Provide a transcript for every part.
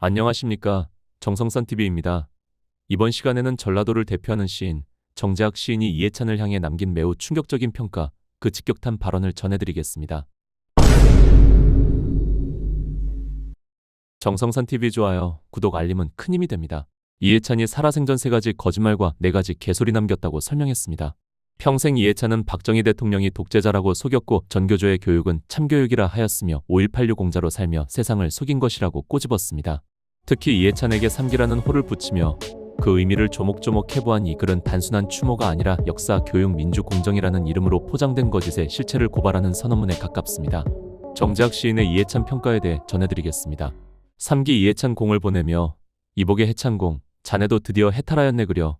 안녕하십니까. 정성산TV입니다. 이번 시간에는 전라도를 대표하는 시인 정재학 시인이 이해찬을 향해 남긴 매우 충격적인 평가, 그 직격탄 발언을 전해드리겠습니다. 정성산TV 좋아요, 구독, 알림은 큰 힘이 됩니다. 이해찬이 살아생전 3가지 거짓말과 4가지 개소리 남겼다고 설명했습니다. 평생 이해찬은 박정희 대통령이 독재자라고 속였고 전교조의 교육은 참교육이라 하였으며 5.18 공자로 살며 세상을 속인 것이라고 꼬집었습니다. 특히 이해찬에게 3기라는 호를 붙이며 그 의미를 조목조목 해부한 이 글은 단순한 추모가 아니라 역사, 교육, 민주, 공정이라는 이름으로 포장된 거짓의 실체를 고발하는 선언문에 가깝습니다. 정재학 시인의 이해찬 평가에 대해 전해드리겠습니다. 3기 이해찬 공을 보내며 이복의 해찬공, 자네도 드디어 해탈하였네 그려.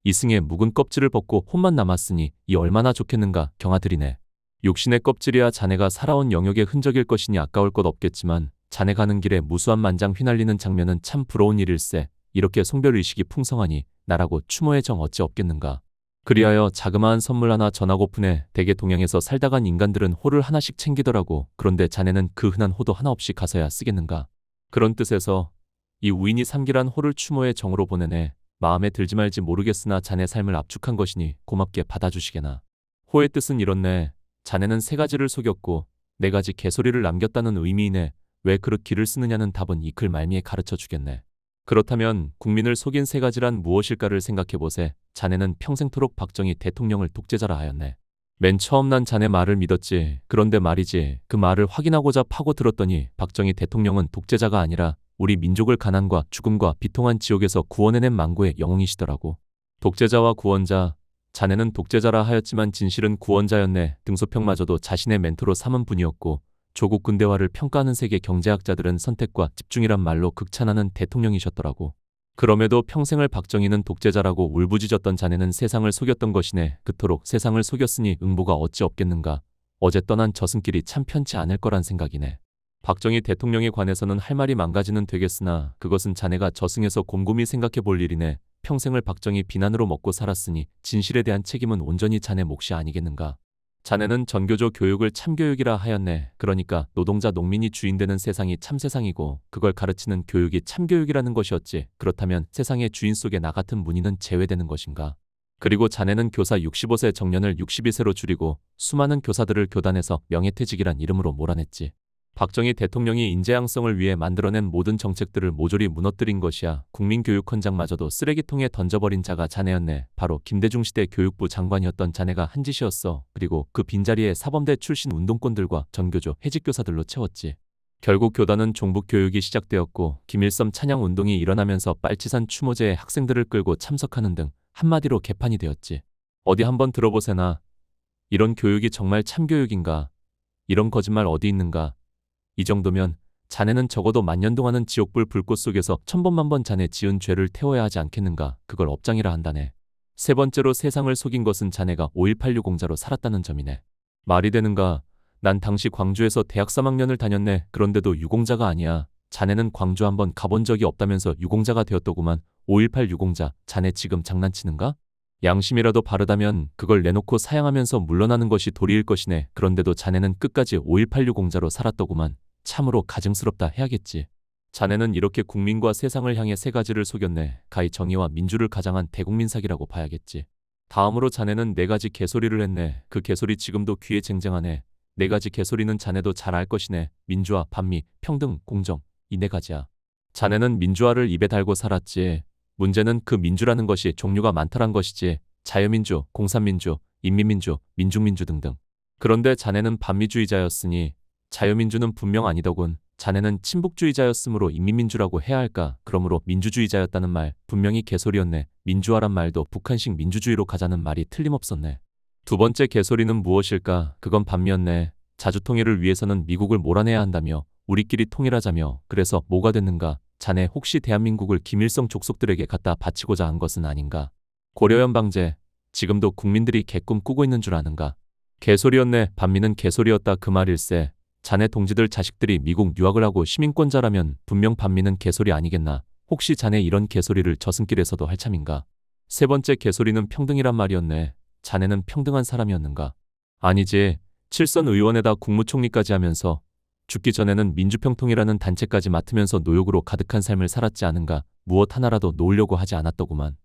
이승의 묵은 껍질을 벗고 혼만 남았으니 이 얼마나 좋겠는가 경아들이네. 육신의 껍질이야 자네가 살아온 영역의 흔적일 것이니 아까울 것 없겠지만 자네 가는 길에 무수한 만장 휘날리는 장면은 참 부러운 일일세. 이렇게 송별의식이 풍성하니 나라고 추모의 정 어찌 없겠는가. 그리하여 자그마한 선물 하나 전하고프네. 대개 동양에서 살다 간 인간들은 호를 하나씩 챙기더라고. 그런데 자네는 그 흔한 호도 하나 없이 가서야 쓰겠는가. 그런 뜻에서 이 우인이 3기란 호를 추모의 정으로 보내네. 마음에 들지 말지 모르겠으나 자네 삶을 압축한 것이니 고맙게 받아주시게나. 호의 뜻은 이렇네. 자네는 3가지를 속였고 4가지 개소리를 남겼다는 의미이네. 왜 그릇 기를 쓰느냐는 답은 이 글 말미에 가르쳐 주겠네. 그렇다면 국민을 속인 3가지란 무엇일까를 생각해보세. 자네는 평생토록 박정희 대통령을 독재자라 하였네. 맨 처음 난 자네 말을 믿었지. 그런데 말이지, 그 말을 확인하고자 파고 들었더니 박정희 대통령은 독재자가 아니라 우리 민족을 가난과 죽음과 비통한 지옥에서 구원해낸 망고의 영웅이시더라고. 독재자와 구원자, 자네는 독재자라 하였지만 진실은 구원자였네. 등소평마저도 자신의 멘토로 삼은 분이었고 조국 근대화를 평가하는 세계 경제학자들은 선택과 집중이란 말로 극찬하는 대통령이셨더라고. 그럼에도 평생을 박정희는 독재자라고 울부짖었던 자네는 세상을 속였던 것이네. 그토록 세상을 속였으니 응보가 어찌 없겠는가. 어제 떠난 저승길이 참 편치 않을 거란 생각이네. 박정희 대통령에 관해서는 할 말이 만가지는 되겠으나 그것은 자네가 저승에서 곰곰이 생각해 볼 일이네. 평생을 박정희 비난으로 먹고 살았으니 진실에 대한 책임은 온전히 자네 몫이 아니겠는가. 자네는 전교조 교육을 참교육이라 하였네. 그러니까 노동자 농민이 주인되는 세상이 참세상이고 그걸 가르치는 교육이 참교육이라는 것이었지. 그렇다면 세상의 주인 속에 나 같은 문인은 제외되는 것인가. 그리고 자네는 교사 65세 정년을 62세로 줄이고 수많은 교사들을 교단에서 명예퇴직이란 이름으로 몰아냈지. 박정희 대통령이 인재양성을 위해 만들어낸 모든 정책들을 모조리 무너뜨린 것이야. 국민교육헌장마저도 쓰레기통에 던져버린 자가 자네였네. 바로 김대중 시대 교육부 장관이었던 자네가 한 짓이었어. 그리고 그 빈자리에 사범대 출신 운동권들과 전교조 해직교사들로 채웠지. 결국 교단은 종북교육이 시작되었고 김일성 찬양운동이 일어나면서 빨치산 추모제에 학생들을 끌고 참석하는 등 한마디로 개판이 되었지. 어디 한번 들어보세나. 이런 교육이 정말 참교육인가. 이런 거짓말 어디 있는가. 이 정도면 자네는 적어도 만년 동안은 지옥불 불꽃 속에서 천번만번 자네 지은 죄를 태워야 하지 않겠는가. 그걸 업장이라 한다네. 3번째로 세상을 속인 것은 자네가 5.18 공자로 살았다는 점이네. 말이 되는가. 난 당시 광주에서 대학 3학년을 다녔네. 그런데도 유공자가 아니야. 자네는 광주 한번 가본 적이 없다면서 유공자가 되었더구만. 5.18 유공자, 자네 지금 장난치는가? 양심이라도 바르다면 그걸 내놓고 사양하면서 물러나는 것이 도리일 것이네. 그런데도 자네는 끝까지 5.18 유공자로 살았더구만. 참으로 가증스럽다 해야겠지. 자네는 이렇게 국민과 세상을 향해 3가지를 속였네. 가히 정의와 민주를 가장한 대국민 사기라고 봐야겠지. 다음으로 자네는 4가지 개소리를 했네. 그 개소리 지금도 귀에 쟁쟁하네. 4가지 개소리는 자네도 잘 알 것이네. 민주화, 반미, 평등, 공정, 이 4가지야. 자네는 민주화를 입에 달고 살았지. 문제는 그 민주라는 것이 종류가 많더란 것이지. 자유민주, 공산민주, 인민민주, 민중민주 등등. 그런데 자네는 반미주의자였으니 자유민주는 분명 아니더군. 자네는 친북주의자였으므로 인민민주라고 해야 할까. 그러므로 민주주의자였다는 말 분명히 개소리였네. 민주화란 말도 북한식 민주주의로 가자는 말이 틀림없었네. 2번째 개소리는 무엇일까. 그건 반미였네. 자주통일을 위해서는 미국을 몰아내야 한다며 우리끼리 통일하자며. 그래서 뭐가 됐는가. 자네 혹시 대한민국을 김일성 족속들에게 갖다 바치고자 한 것은 아닌가. 고려연방제, 지금도 국민들이 개꿈 꾸고 있는 줄 아는가. 개소리였네. 반미는 개소리였다 그 말일세. 자네 동지들 자식들이 미국 유학을 하고 시민권자라면 분명 반미는 개소리 아니겠나. 혹시 자네 이런 개소리를 저승길에서도 할 참인가. 3번째 개소리는 평등이란 말이었네. 자네는 평등한 사람이었는가. 아니지. 칠선 의원에다 국무총리까지 하면서 죽기 전에는 민주평통이라는 단체까지 맡으면서 노욕으로 가득한 삶을 살았지 않은가. 무엇 하나라도 놓으려고 하지 않았더구만.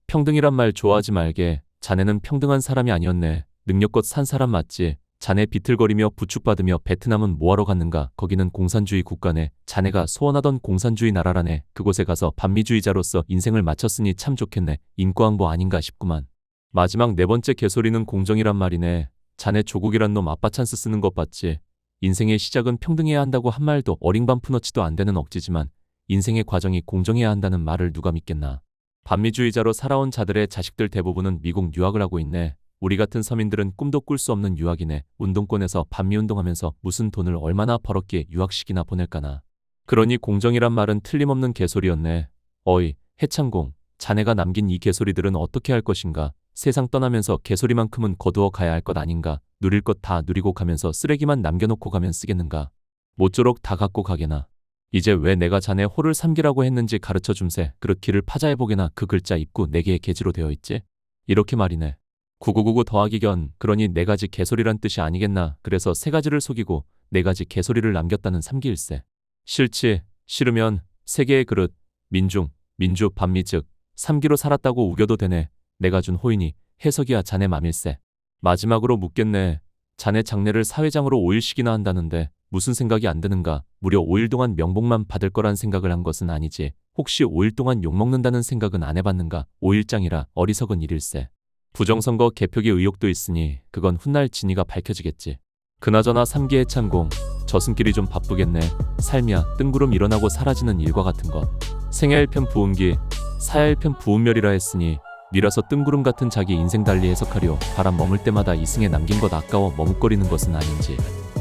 평등이란 말 좋아하지 말게. 자네는 평등한 사람이 아니었네. 능력껏 산 사람 맞지. 자네 비틀거리며 부축받으며 베트남은 뭐하러 갔는가. 거기는 공산주의 국가네. 자네가 소원하던 공산주의 나라라네. 그곳에 가서 반미주의자로서 인생을 마쳤으니 참 좋겠네. 인과응보 아닌가 싶구만. 마지막 네 번째 개소리는 공정이란 말이네. 자네 조국이란 놈 아빠 찬스 쓰는 것 봤지. 인생의 시작은 평등해야 한다고 한 말도 어링반 푸너치도 안 되는 억지지만 인생의 과정이 공정해야 한다는 말을 누가 믿겠나. 반미주의자로 살아온 자들의 자식들 대부분은 미국 유학을 하고 있네. 우리 같은 서민들은 꿈도 꿀 수 없는 유학이네. 운동권에서 반미운동하면서 무슨 돈을 얼마나 벌었기에 유학식이나 보낼까나. 그러니 공정이란 말은 틀림없는 개소리였네. 어이, 해창공, 자네가 남긴 이 개소리들은 어떻게 할 것인가. 세상 떠나면서 개소리만큼은 거두어 가야 할 것 아닌가. 누릴 것 다 누리고 가면서 쓰레기만 남겨놓고 가면 쓰겠는가. 모쪼록 다 갖고 가게나. 이제 왜 내가 자네 호를 삼기라고 했는지 가르쳐 줌세. 그릇 길을 파자해보게나. 그 글자 입구 4개의 개지로 되어 있지. 이렇게 말이네. 9999 더하기 견. 그러니 4가지 개소리란 뜻이 아니겠나. 그래서 3가지를 속이고 4가지 개소리를 남겼다는 삼기일세. 싫지. 싫으면 3개의 그릇. 민주, 반미 즉 3기로 살았다고 우겨도 되네. 내가 준 호이니 해석이야 자네 맘일세. 마지막으로 묻겠네. 자네 장례를 사회장으로 5일씩이나 한다는데 무슨 생각이 안 드는가. 무려 5일 동안 명복만 받을 거란 생각을 한 것은 아니지. 혹시 5일 동안 욕먹는다는 생각은 안 해봤는가. 5일장이라 어리석은 일일세. 부정선거 개표기 의혹도 있으니 그건 훗날 진위가 밝혀지겠지. 그나저나 3기 해창공, 저승길이 좀 바쁘겠네. 삶이야 뜬구름 일어나고 사라지는 일과 같은 것. 생야 1편 부운기, 사야 1편 부운멸이라 했으니 미라서 뜬구름 같은 자기 인생 달리 해석하려. 바람 머물 때마다 이승에 남긴 것 아까워 머뭇거리는 것은 아닌지.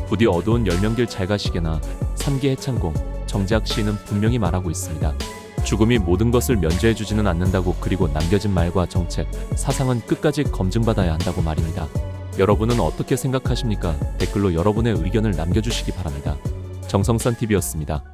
부디 어두운 열명길 잘 가시게나. 3기 해창공, 정재학 시인은 분명히 말하고 있습니다. 죽음이 모든 것을 면제해주지는 않는다고. 그리고 남겨진 말과 정책, 사상은 끝까지 검증받아야 한다고 말입니다. 여러분은 어떻게 생각하십니까? 댓글로 여러분의 의견을 남겨주시기 바랍니다. 정성산TV였습니다.